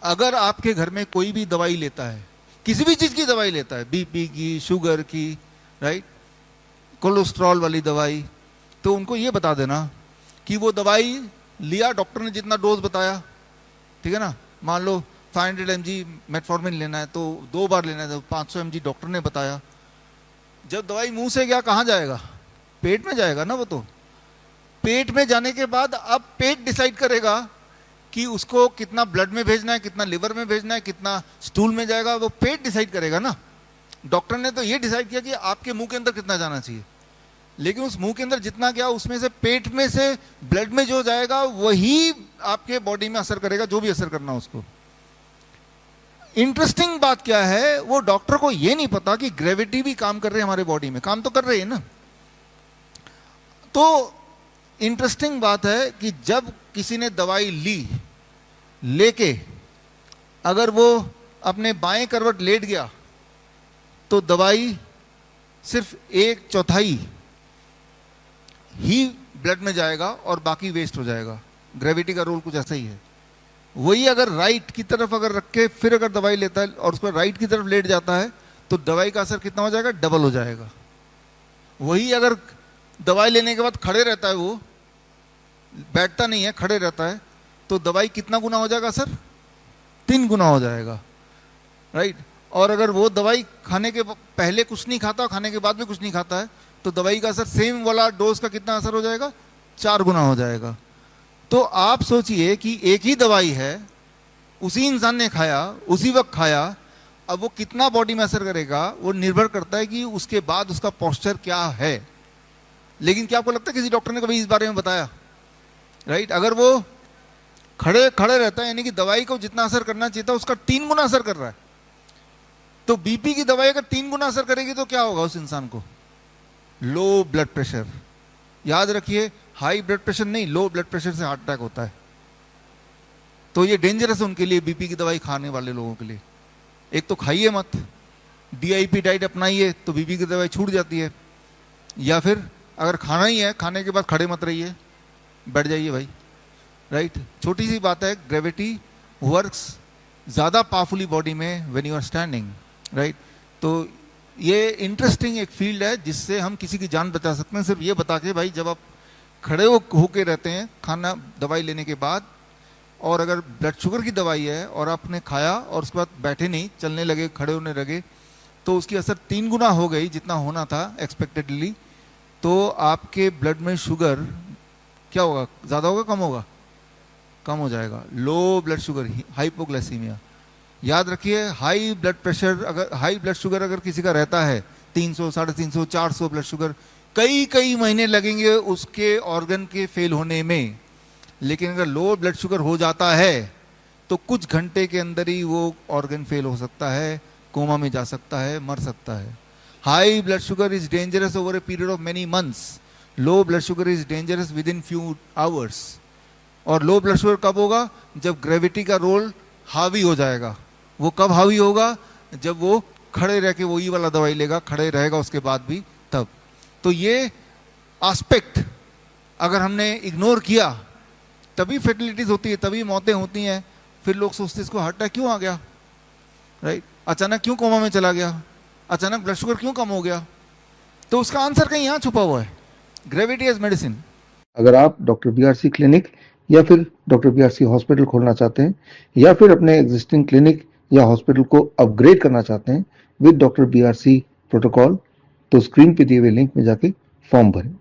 अगर आपके घर में कोई भी दवाई लेता है, किसी भी चीज की दवाई लेता है, बीपी की, शुगर की, राइट, कोलेस्ट्रॉल वाली दवाई, तो उनको ये बता देना कि वो दवाई लिया, डॉक्टर ने जितना डोज बताया, ठीक है ना, मान लो 500 mg मेटफॉर्मिन लेना है तो 2 बार लेना है, तो 500 mg डॉक्टर ने बताया। जब दवाई मुंह से गया कहाँ जाएगा? पेट में जाएगा ना। वो तो पेट में जाने के बाद अब पेट डिसाइड करेगा कि उसको कितना ब्लड में भेजना है, कितना लिवर में भेजना है, कितना स्टूल में जाएगा, वो पेट डिसाइड करेगा ना। डॉक्टर ने तो ये डिसाइड किया कि आपके मुंह के अंदर कितना जाना चाहिए, लेकिन उस मुंह के अंदर जितना गया उसमें से पेट में से ब्लड में जो जाएगा वही आपके बॉडी में असर करेगा, जो भी असर करना उसको। इंटरेस्टिंग बात क्या है, वो डॉक्टर को ये नहीं पता कि ग्रेविटी भी काम कर रही है हमारे बॉडी में, काम तो कर रही है ना। तो इंटरेस्टिंग बात है कि जब किसी ने दवाई लेके अगर वो अपने बाएं करवट लेट गया तो दवाई सिर्फ 1/4 ही ब्लड में जाएगा और बाकी वेस्ट हो जाएगा। ग्रेविटी का रोल कुछ ऐसा ही है। वही अगर राइट की तरफ अगर रख के फिर अगर दवाई लेता है और उसको राइट की तरफ लेट जाता है तो दवाई का असर कितना हो जाएगा? डबल हो जाएगा। वही अगर दवाई लेने के बाद खड़े रहता है, वो बैठता नहीं है, खड़े रहता है, तो दवाई कितना गुना हो जाएगा सर? 3 गुना हो जाएगा, राइट। और अगर वो दवाई खाने के पहले कुछ नहीं खाता, खाने के बाद में कुछ नहीं खाता है, तो दवाई का असर सेम वाला डोज का कितना असर हो जाएगा? 4 गुना हो जाएगा। तो आप सोचिए कि एक ही दवाई है, उसी इंसान ने खाया, उसी वक्त खाया, अब वो कितना बॉडी में असर करेगा वो निर्भर करता है कि उसके बाद उसका पोस्चर क्या है। लेकिन क्या आपको लगता है किसी डॉक्टर ने कभी इस बारे में बताया? राइट, अगर वो खड़े खड़े रहता है, यानी कि दवाई को जितना असर करना चाहिए था उसका 3 गुना असर कर रहा है। तो बीपी की दवाई अगर 3 गुना असर करेगी तो क्या होगा उस इंसान को? Low blood pressure. याद रखिए, हाई ब्लड प्रेशर नहीं, लो ब्लड प्रेशर से हार्ट अटैक होता है। तो ये डेंजरस है उनके लिए, बीपी की दवाई खाने वाले लोगों के लिए। एक तो खाइए मत, DIP डाइट अपनाइए तो बीपी की दवाई छूट जाती है, या फिर अगर खाना ही है, खाने के बाद खड़े मत रहिए, बैठ जाइए भाई, राइट। छोटी सी बात है, ग्रेविटी वर्क्स ज़्यादा पावरफुली बॉडी में when you are standing, right. तो ये इंटरेस्टिंग एक फील्ड है जिससे हम किसी की जान बचा सकते हैं, सिर्फ ये बता के भाई जब आप खड़े होके रहते हैं खाना दवाई लेने के बाद, और अगर ब्लड शुगर की दवाई है और आपने खाया और उसके बाद बैठे नहीं, चलने लगे, खड़े होने लगे, तो उसकी असर 3 गुना हो गई जितना होना था एक्सपेक्टेडली। तो आपके ब्लड में शुगर क्या होगा? ज़्यादा होगा, कम होगा? कम हो जाएगा। Low blood sugar, hypoglycaemia. याद रखिए, हाई ब्लड प्रेशर अगर, हाई ब्लड शुगर अगर किसी का रहता है 300, 350, 400 ब्लड शुगर, कई महीने लगेंगे उसके ऑर्गन के फेल होने में। लेकिन अगर लो ब्लड शुगर हो जाता है तो कुछ घंटे के अंदर ही वो ऑर्गन फेल हो सकता है, कोमा में जा सकता है, मर सकता है। High blood sugar is dangerous over a period of many months. Low blood sugar is dangerous with in few hours. और लो ब्लड शुगर कब होगा? जब ग्रेविटी का रोल हावी हो जाएगा। वो कब हावी होगा? जब वो खड़े रह के वही वाला दवाई लेगा, खड़े रहेगा उसके बाद भी, तब। तो ये एस्पेक्ट अगर हमने इग्नोर किया तभी फर्टिलिटीज होती है, तभी मौतें होती हैं। फिर लोग सोचते इसको हार्ट अटैक क्यों आ गया, राइट, अचानक क्यों कोमा में चला गया, अचानक ब्लड शुगर क्यों कम हो गया? तो उसका आंसर कहीं यहाँ छुपा हुआ है, ग्रेविटी एज मेडिसिन। अगर आप डॉक्टर BRC क्लिनिक या फिर डॉक्टर BRC हॉस्पिटल खोलना चाहते हैं, या फिर अपने एग्जिस्टिंग क्लिनिक या हॉस्पिटल को अपग्रेड करना चाहते हैं विद डॉक्टर BRC प्रोटोकॉल, तो स्क्रीन पे दिए हुए लिंक में जाके फॉर्म भरें।